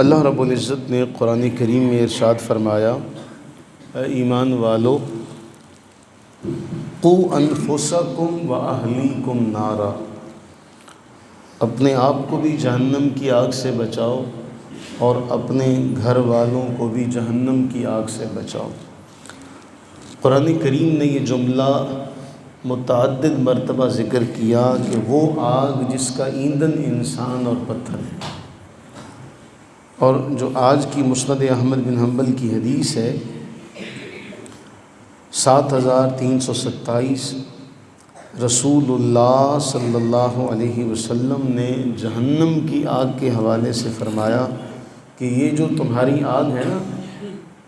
اللہ رب العزت نے قرآن کریم میں ارشاد فرمایا، اے ایمان والو، قوا انفسکم و اہلیکم نارا، اپنے آپ کو بھی جہنم کی آگ سے بچاؤ اور اپنے گھر والوں کو بھی جہنم کی آگ سے بچاؤ۔ قرآن کریم نے یہ جملہ متعدد مرتبہ ذکر کیا کہ وہ آگ جس کا ایندھن انسان اور پتھر ہے، اور جو آج کی مسند احمد بن حنبل کی حدیث ہے 7327، رسول اللہ صلی اللہ علیہ وسلم نے جہنم کی آگ کے حوالے سے فرمایا کہ یہ جو تمہاری آگ ہے نا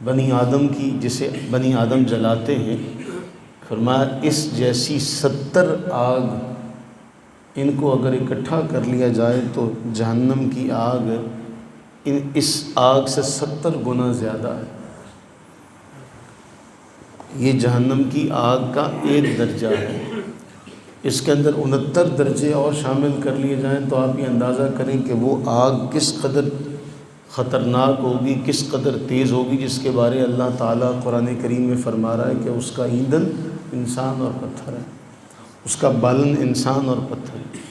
بنی آدم کی، جسے بنی آدم جلاتے ہیں، فرمایا اس جیسی 70 آگ ان کو اگر اکٹھا کر لیا جائے تو جہنم کی آگ اس آگ سے 70 گنا زیادہ ہے۔ یہ جہنم کی آگ کا ایک درجہ ہے، اس کے اندر 69 درجے اور شامل کر لیے جائیں تو آپ یہ اندازہ کریں کہ وہ آگ کس قدر خطرناک ہوگی، کس قدر تیز ہوگی، جس کے بارے اللہ تعالیٰ قرآن کریم میں فرما رہا ہے کہ اس کا ایندھن انسان اور پتھر ہے، اس کا بالن انسان اور پتھر ہے۔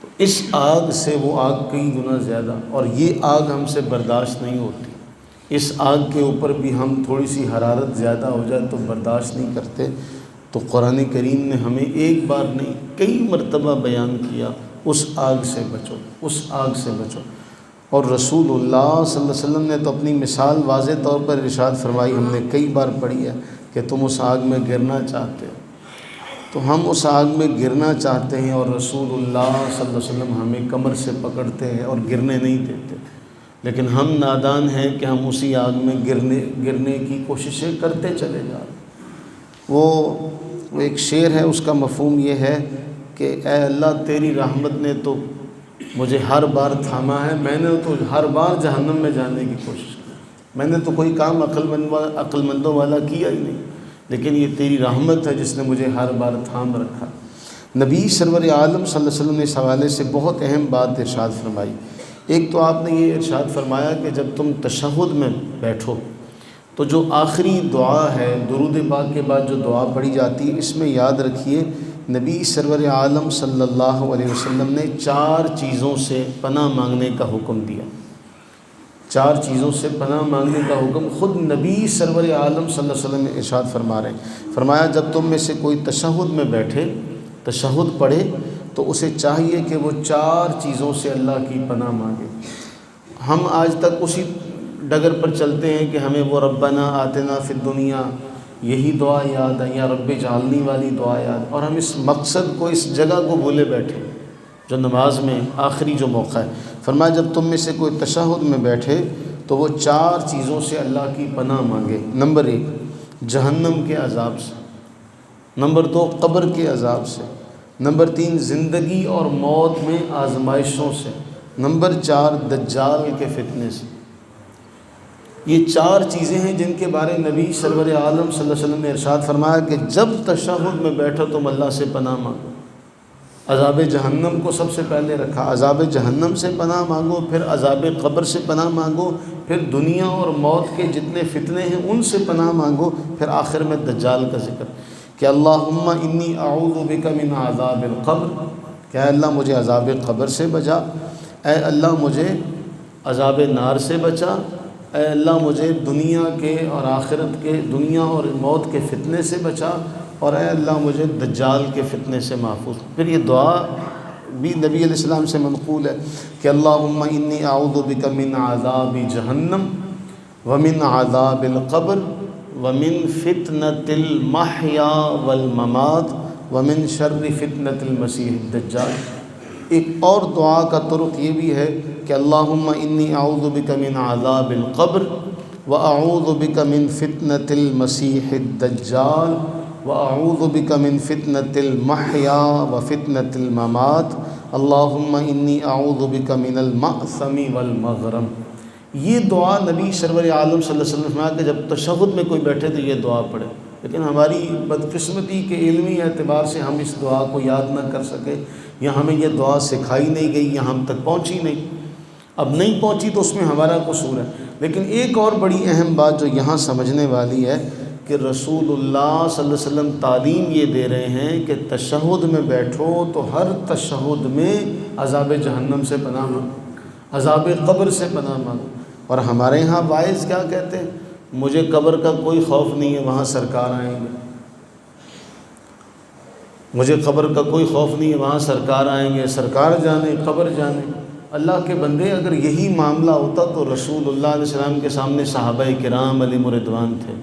تو اس آگ سے وہ آگ کئی گنا زیادہ، اور یہ آگ ہم سے برداشت نہیں ہوتی۔ اس آگ کے اوپر بھی ہم تھوڑی سی حرارت زیادہ ہو جائے تو برداشت نہیں کرتے۔ تو قرآن کریم نے ہمیں ایک بار نہیں کئی مرتبہ بیان کیا، اس آگ سے بچو، اس آگ سے بچو۔ اور رسول اللہ صلی اللہ علیہ وسلم نے تو اپنی مثال واضح طور پر ارشاد فرمائی، ہم نے کئی بار پڑھی ہے کہ تم اس آگ میں گرنا چاہتے ہو، تو ہم اس آگ میں گرنا چاہتے ہیں اور رسول اللہ صلی اللہ علیہ وسلم ہمیں کمر سے پکڑتے ہیں اور گرنے نہیں دیتے، لیکن ہم نادان ہیں کہ ہم اسی آگ میں گرنے کی کوششیں کرتے چلے جا رہے ہیں۔ وہ ایک شعر ہے، اس کا مفہوم یہ ہے کہ اے اللہ تیری رحمت نے تو مجھے ہر بار تھاما ہے، میں نے تو ہر بار جہنم میں جانے کی کوشش کی، میں نے تو کوئی کام عقل مندوں والا کیا ہی نہیں، لیکن یہ تیری رحمت ہے جس نے مجھے ہر بار تھام رکھا۔ نبی سرور عالم صلی اللہ علیہ وسلم نے اس حوالے سے بہت اہم بات ارشاد فرمائی۔ ایک تو آپ نے یہ ارشاد فرمایا کہ جب تم تشہد میں بیٹھو تو جو آخری دعا ہے، درود پاک کے بعد جو دعا پڑھی جاتی ہے، اس میں یاد رکھیے نبی سرور عالم صلی اللہ علیہ وسلم نے 4 چیزوں سے پناہ مانگنے کا حکم دیا۔ 4 چیزوں سے پناہ مانگنے کا حکم خود نبی سرور عالم صلی اللہ علیہ وسلم نے ارشاد فرما رہے ہیں۔ فرمایا جب تم میں سے کوئی تشہد میں بیٹھے، تشہد پڑھے، تو اسے چاہیے کہ وہ 4 چیزوں سے اللہ کی پناہ مانگے۔ ہم آج تک اسی ڈگر پر چلتے ہیں کہ ہمیں وہ ربنا آتنا فی الدنیا یہی دعا یاد ہے، یا رب اجعلنی والی دعا یاد، اور ہم اس مقصد کو، اس جگہ کو بھولے بیٹھے جو نماز میں آخری جو موقع ہے۔ فرمایا جب تم میں سے کوئی تشہد میں بیٹھے تو وہ 4 چیزوں سے اللہ کی پناہ مانگے۔ نمبر 1 جہنم کے عذاب سے، نمبر 2 قبر کے عذاب سے، نمبر 3 زندگی اور موت میں آزمائشوں سے، نمبر 4 دجال کے فتنے سے۔ یہ 4 چیزیں ہیں جن کے بارے نبی سرور عالم صلی اللہ علیہ وسلم نے ارشاد فرمایا کہ جب تشہد میں بیٹھو تم اللہ سے پناہ مانگو۔ عذاب جہنم کو سب سے پہلے رکھا، عذاب جہنم سے پناہ مانگو، پھر عذاب قبر سے پناہ مانگو، پھر دنیا اور موت کے جتنے فتنے ہیں ان سے پناہ مانگو، پھر آخر میں دجال کا ذکر کہ اللہم انی اعوذ بک من عذاب القبر، کہ اے اللہ مجھے عذاب قبر سے بچا، اے اللہ مجھے عذاب نار سے بچا، اے اللہ مجھے دنیا کے اور آخرت کے، دنیا اور موت کے فتنے سے بچا، اور اے اللہ مجھے دجال کے فتنے سے محفوظ۔ پھر یہ دعا بھی نبی علیہ السلام سے منقول ہے کہ اللہم انی اعوذ بک من عذاب جہنم ومن عذاب القبر ومن فتنة المحیا والممات ومن شر فتنة المسیح الدجال۔ ایک اور دعا کا طرق یہ بھی ہے کہ اللہم انی اعوذ بک من عذاب القبر واعوذ بک من فتنة المسیح الدجال واعوذ بک من فتنة المحیا وفتنة الممات اللہم انی اعوذ بک من المأثم والمغرم۔ یہ دعا نبی سرور عالم صلی اللہ علیہ وسلم نے فرمایا کہ جب تشہد میں کوئی بیٹھے تو یہ دعا پڑھے، لیکن ہماری بدقسمتی کے علمی اعتبار سے ہم اس دعا کو یاد نہ کر سکے، یا ہمیں یہ دعا سکھائی نہیں گئی، یا ہم تک پہنچی نہیں۔ اب نہیں پہنچی تو اس میں ہمارا قصور ہے۔ لیکن ایک اور بڑی اہم بات جو یہاں سمجھنے والی ہے کہ رسول اللہ صلی اللہ علیہ وسلم تعلیم یہ دے رہے ہیں کہ تشہد میں بیٹھو تو ہر تشہد میں عذاب جہنم سے پناہ مانگو، عذاب قبر سے پناہ مانگو۔ اور ہمارے ہاں واعظ کیا کہتے ہیں؟ مجھے قبر کا کوئی خوف نہیں ہے، وہاں سرکار آئیں گے، مجھے قبر کا کوئی خوف نہیں ہے، وہاں سرکار آئیں گے، سرکار جانے قبر جانے۔ اللہ کے بندے، اگر یہی معاملہ ہوتا تو رسول اللہ علیہ السلام کے سامنے صحابہ کرام علیہم رضوان تھے،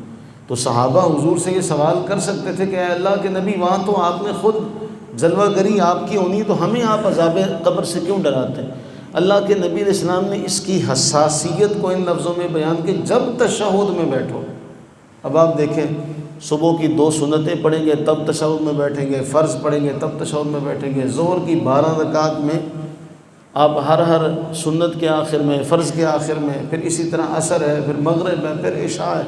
تو صحابہ حضور سے یہ سوال کر سکتے تھے کہ اے اللہ کے نبی، وہاں تو آپ نے خود جلوہ گری آپ کی ہونی، تو ہمیں آپ عذاب قبر سے کیوں ڈراتے ہیں؟ اللہ کے نبی علیہ السلام نے اس کی حساسیت کو ان لفظوں میں بیان کہ جب تشہد میں بیٹھو۔ اب آپ دیکھیں، صبح کی 2 سنتیں پڑھیں گے تب تشہد میں بیٹھیں گے، فرض پڑھیں گے تب تشہد میں بیٹھیں گے، ظہر کی 12 رکعات میں آپ ہر سنت کے آخر میں، فرض کے آخر میں، پھر اسی طرح عصر ہے، پھر مغرب ہے، پھر عشاء ہے،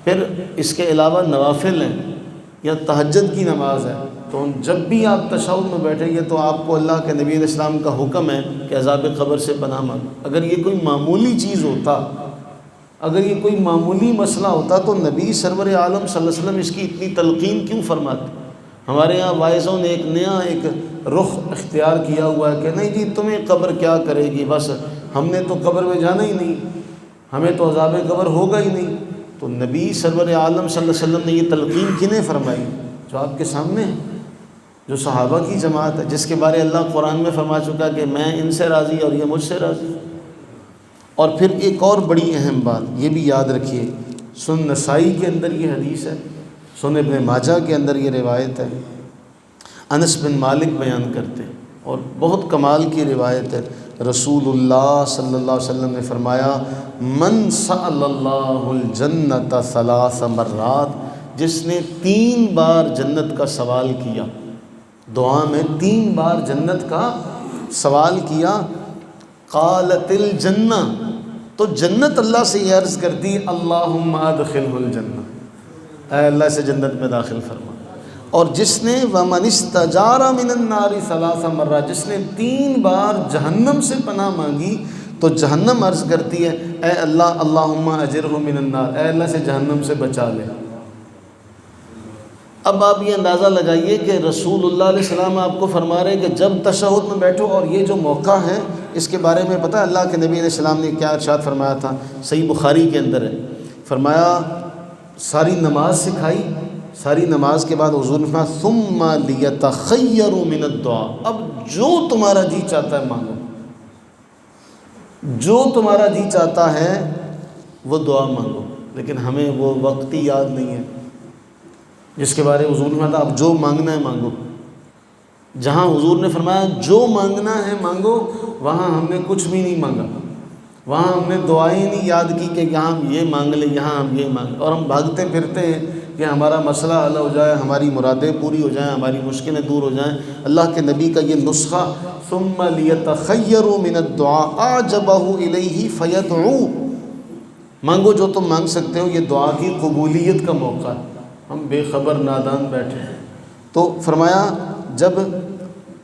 پھر اس کے علاوہ نوافل ہیں یا تہجد کی نماز ہے۔ تو جب بھی آپ تشہد میں بیٹھیں گے تو آپ کو اللہ کے نبی علیہ السلام کا حکم ہے کہ عذاب قبر سے پناہ مانگو۔ اگر یہ کوئی معمولی چیز ہوتا، اگر یہ کوئی معمولی مسئلہ ہوتا تو نبی سرور عالم صلی اللہ علیہ وسلم اس کی اتنی تلقین کیوں فرماتے؟ ہمارے یہاں واعظوں نے ایک رخ اختیار کیا ہوا ہے کہ نہیں جی تمہیں قبر کیا کرے گی، بس ہم نے تو قبر میں جانا ہی نہیں، ہمیں تو عذاب قبر ہوگا ہی نہیں۔ تو نبی سرور عالم صلی اللہ علیہ وسلم نے یہ تلقین کنہیں فرمائی؟ جو آپ کے سامنے ہے، جو صحابہ کی جماعت ہے، جس کے بارے اللہ قرآن میں فرما چکا کہ میں ان سے راضی اور یہ مجھ سے راضی۔ اور پھر ایک اور بڑی اہم بات یہ بھی یاد رکھیے، سنن نسائی کے اندر یہ حدیث ہے، سنن ابن ماجہ کے اندر یہ روایت ہے، انس بن مالک بیان کرتے ہیں اور بہت کمال کی روایت ہے۔ رسول اللہ صلی اللہ علیہ وسلم نے فرمایا، من سأل اللہ الجنت 3 مرات، جس نے 3 بار جنت کا سوال کیا، دعا میں 3 بار جنت کا سوال کیا، قالت الجنہ، تو جنت اللہ سے یہ عرض کرتی اللہم ادخلہ الجنہ، اے اللہ اسے جنت میں داخل فرما۔ اور جس نے ومن استجار من النار 3 مرات، جس نے 3 بار جہنم سے پناہ مانگی تو جہنم عرض کرتی ہے اے اللہ اللہم اجرہ من النار، اے اللہ سے جہنم سے بچا لے۔ اب آپ یہ اندازہ لگائیے کہ رسول اللہ علیہ السلام آپ کو فرما رہے ہیں کہ جب تشہد میں بیٹھو، اور یہ جو موقع ہے اس کے بارے میں پتہ ہے اللہ کے نبی علیہ السلام نے کیا ارشاد فرمایا تھا؟ صحیح بخاری کے اندر ہے، فرمایا ساری نماز سکھائی، ساری نماز کے بعد حضور نے فرمایا ثم لیتخیروا من الدعاء، اب جو تمہارا جی چاہتا ہے مانگو، جو تمہارا جی چاہتا ہے وہ دعا مانگو۔ لیکن ہمیں وہ وقت ہی یاد نہیں ہے جس کے بارے حضور نے فرمایا اب جو مانگنا ہے مانگو۔ جہاں حضور نے فرمایا جو مانگنا ہے مانگو، وہاں ہم نے کچھ بھی نہیں مانگا، وہاں ہم نے دعائیں نہیں یاد کی کہ یہاں ہم یہ مانگ لیں، یہاں ہم یہ مانگ، اور ہم بھاگتے پھرتے ہیں کہ ہمارا مسئلہ حل ہو جائے، ہماری مرادیں پوری ہو جائیں، ہماری مشکلیں دور ہو جائیں۔ اللہ کے نبی کا یہ نسخہ ثم لیتخیروا من الدعاء اعجبہ الیہ فیدعو، مانگو جو تم مانگ سکتے ہو، یہ دعا کی قبولیت کا موقع ہے۔ ہم بے خبر نادان بیٹھے ہیں۔ تو فرمایا جب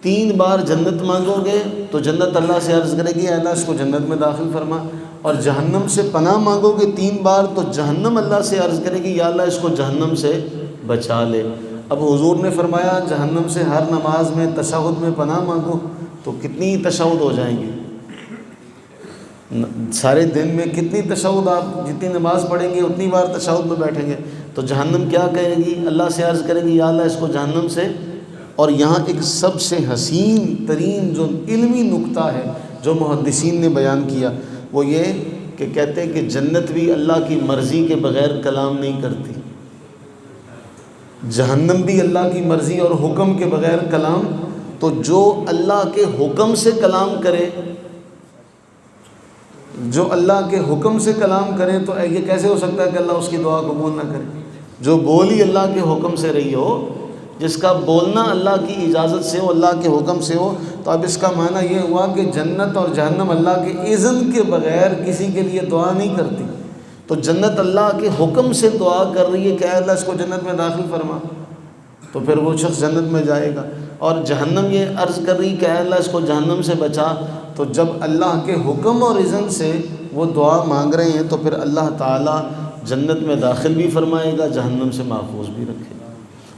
3 بار جنت مانگو گے تو جنت اللہ سے عرض کرے گی اے اللہ اس کو جنت میں داخل فرما، اور جہنم سے پناہ مانگو گے 3 بار تو جہنم اللہ سے عرض کرے گی یا اللہ اس کو جہنم سے بچا لے۔ اب حضور نے فرمایا جہنم سے ہر نماز میں تشہد میں پناہ مانگو، تو کتنی تشہد ہو جائیں گے؟ سارے دن میں کتنی تشہد، آپ جتنی نماز پڑھیں گے اتنی بار تشہد میں بیٹھیں گے، تو جہنم کیا کہے گی؟ اللہ سے عرض کرے گی یا اللہ اس کو جہنم سے۔ اور یہاں ایک سب سے حسین ترین جو علمی نکتہ ہے جو محدثین نے بیان کیا وہ یہ کہ کہتے ہیں کہ جنت بھی اللہ کی مرضی کے بغیر کلام نہیں کرتی، جہنم بھی اللہ کی مرضی اور حکم کے بغیر کلام، تو جو اللہ کے حکم سے کلام کرے، جو اللہ کے حکم سے کلام کرے، تو یہ کیسے ہو سکتا ہے کہ اللہ اس کی دعا قبول نہ کرے؟ جو بولی اللہ کے حکم سے رہی ہو، جس کا بولنا اللہ کی اجازت سے ہو، اللہ کے حکم سے ہو، تو اب اس کا معنی یہ ہوا کہ جنت اور جہنم اللہ کے اذن کے بغیر کسی کے لیے دعا نہیں کرتی۔ تو جنت اللہ کے حکم سے دعا کر رہی ہے کہ اے اللہ اس کو جنت میں داخل فرما، تو پھر وہ شخص جنت میں جائے گا۔ اور جہنم یہ عرض کر رہی کہ اے اللہ اس کو جہنم سے بچا، تو جب اللہ کے حکم اور اذن سے وہ دعا مانگ رہے ہیں تو پھر اللہ تعالیٰ جنت میں داخل بھی فرمائے گا، جہنم سے محفوظ بھی رکھے گا۔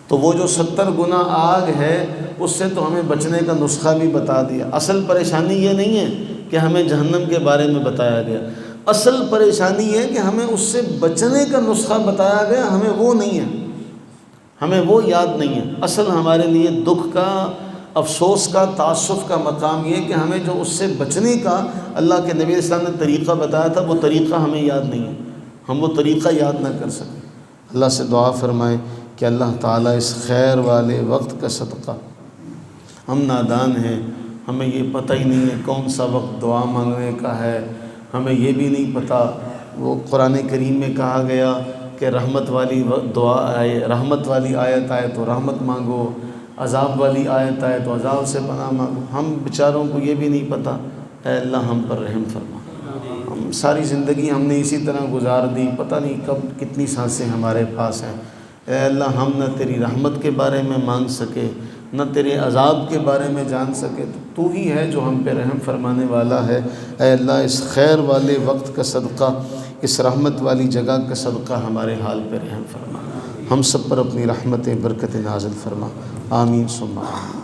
تو وہ جو 70 گنا آگ ہے اس سے تو ہمیں بچنے کا نسخہ بھی بتا دیا۔ اصل پریشانی یہ نہیں ہے کہ ہمیں جہنم کے بارے میں بتایا گیا، اصل پریشانی یہ ہے کہ ہمیں اس سے بچنے کا نسخہ بتایا گیا، ہمیں وہ نہیں ہے، ہمیں وہ یاد نہیں ہے۔ اصل ہمارے لیے دکھ کا، افسوس کا، تاسف کا مقام یہ کہ ہمیں جو اس سے بچنے کا اللہ کے نبی صلی اللہ علیہ وسلم نے طریقہ بتایا تھا وہ طریقہ ہمیں یاد نہیں ہے، ہم وہ طریقہ یاد نہ کر سکیں۔ اللہ سے دعا فرمائیں کہ اللہ تعالیٰ اس خیر والے وقت کا صدقہ، ہم نادان ہیں، ہمیں یہ پتہ ہی نہیں ہے کون سا وقت دعا مانگنے کا ہے، ہمیں یہ بھی نہیں پتہ۔ وہ قرآن کریم میں کہا گیا کہ رحمت والی دعا آئے، رحمت والی آیت آئے تو رحمت مانگو، عذاب والی آیت آئے تو عذاب سے پناہ مانگو۔ ہم بیچاروں کو یہ بھی نہیں پتہ۔ اے اللہ ہم پر رحم فرما۔ ہم ساری زندگی ہم نے اسی طرح گزار دی، پتہ نہیں کب کتنی سانسیں ہمارے پاس ہیں۔ اے اللہ ہم نہ تیری رحمت کے بارے میں مانگ سکے، نہ تیرے عذاب کے بارے میں جان سکے، تو ہی ہے جو ہم پہ رحم فرمانے والا ہے۔ اے اللہ اس خیر والے وقت کا صدقہ، اس رحمت والی جگہ کا صدقہ ہمارے حال پہ رحم فرما، ہم سب پر اپنی رحمت برکت نازل فرما، آمین ثم آمین۔